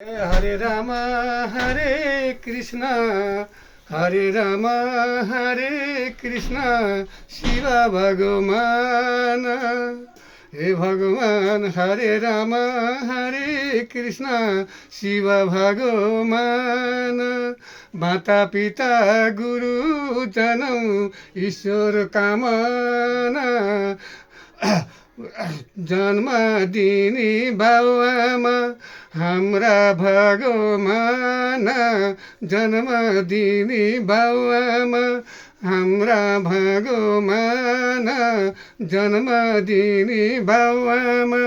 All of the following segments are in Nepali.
हरे राम हरे कृष्ण हरे राम हरे कृष्ण शिव भगवान। हे भगवान हरे राम हरे कृष्ण शिव भगवान। माता पिता गुरुजनौ ईश्वर कामना जन्म दिने बाउआमा हाम्रा भगवान। जन्म दिने बाउआमा हाम्रा भगवान। जन्म दिने बाउआमा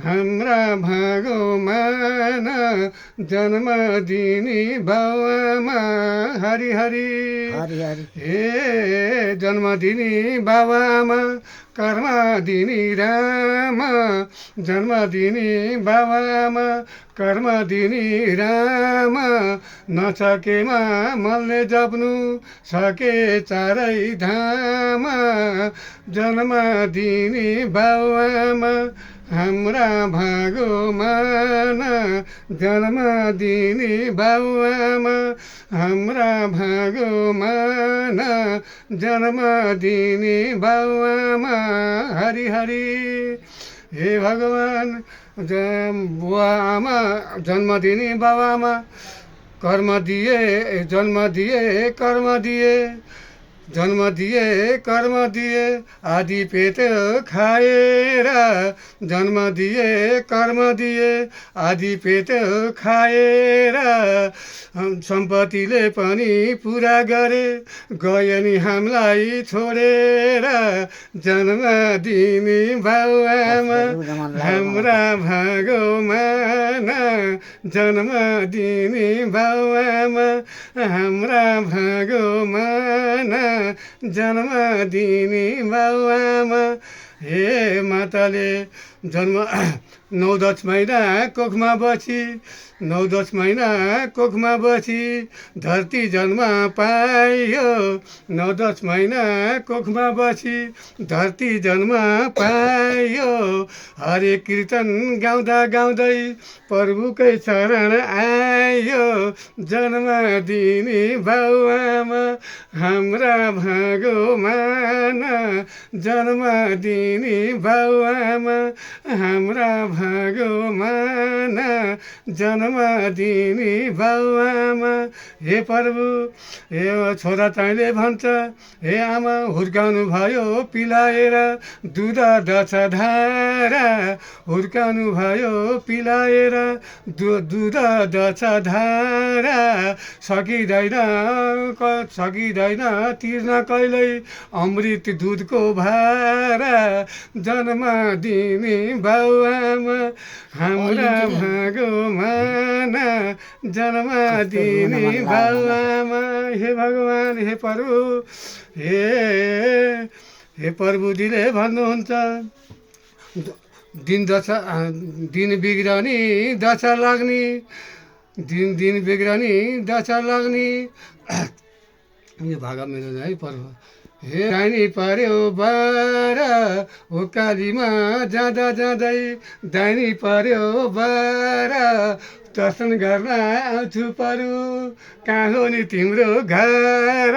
हाम्रा भगवान। जन्म दिने बाउआमा हरि हरि हरि हरि हे जन्म दिने बाबाआमा कर्म दिने राम। जन्म दिने बाबाआमा कर्म दिने राम। नसकेमा मनले जप्नु सके चारै धाम। जन्म दिने बाउआमा हाम्रा भगवान। जन्म दिने बाउआमा हाम्रा भगवान। जन्म दिने बाउआमा हरि हरि हे भगवान। बुवा आमा जन्म दिने बाबाआमा कर्म दिए जन्म दिए कर्म दिए। जन्म दिए कर्म दिए आदि पेट खाएर। जन्म दिए कर्म दिए आदि पेट खाएर। सम्पत्तिले पनि पुरा गरे गए नि हामीलाई छोडेर। जन्म दिने बाउआमा हाम्रा भगवान। जन्म दिने बाउआमा हाम्रा भगवान। जन्म दिने बाउआमा हे माताले जन्म 9-10 महिना कोखमा बसी 9-10 महिना कोखमा बसी धरती जन्म पायो। 9-10 महिना कोखमा बसी धरती जन्म पायो। हरे कीर्तन गाउँदा गाउँदै प्रभुकै शरण आयो। जन्म दिने बाउआमा हाम्रा भगवान। जन्म दिने बाउआमा हाम्रा भगवान। जन्म दिने बाउआमा हे प्रभु हे छोरा तैँले भन्छ हे आमा हुर्काउनु भयो पिलाएर दुध दछ धारा। हुर्काउनु भयो पिलाएर दुध दछ धारा। सकिँदैन तिर्न कहिल्यै अमृत दुधको भारा। जन्म दिने बाउआमा हाम्रा भगवान। जन्म दिने बाउआमा हे भगवान हे प्रभु हे प्रभुजीले भन्नुहुन्छ दिन बिग्रनी दशा लाग्ने। दिन बिग्रनी दशा लाग्ने यो भाग मेरो है प्रभु। हे दाहिनी पर्यो बार उकालीमा जाँदा जाँदै दाहिनी पर्यो बार। दर्शन गर्न आउँछु परु कहाँ हो नि तिम्रो घर।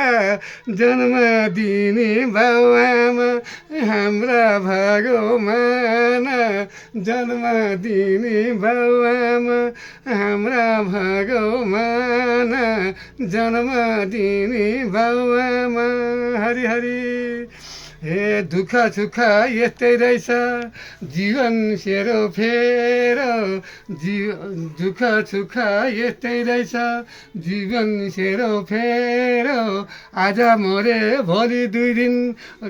जन्म दिने बाउआमा हाम्रा भगवान। जन्म दिने बाउआमा हाम्रा भगवान। जन्म दिने बाउआमा हरि हरि हे दुःख सुख यस्तै रहेछ जीवन सेरोफेरो। दुःख सुख यस्तै रहेछ जीवन सेरोफेरो। आज मरे भोलि 2 दिन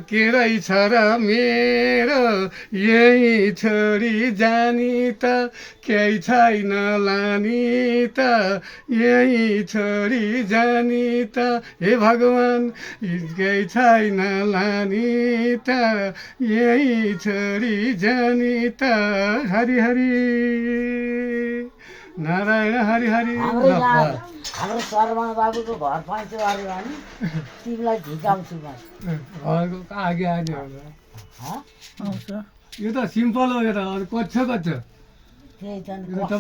के रहेछ र मेरो। यही छोडी जानी त केही छैन लानी त। यही छोडी जानी त हे भगवान केही छैन लानी त। यही छोडी जानी त हरि हरि नारायण हरि हरि। हाम्रो शर्मा बाबुको घर पाइन्छ अरे भने तिमीलाई झिकाउँछु म। घरको आगे आगे होला यो त सिम्पल हो। यो त कच्छ त्यही त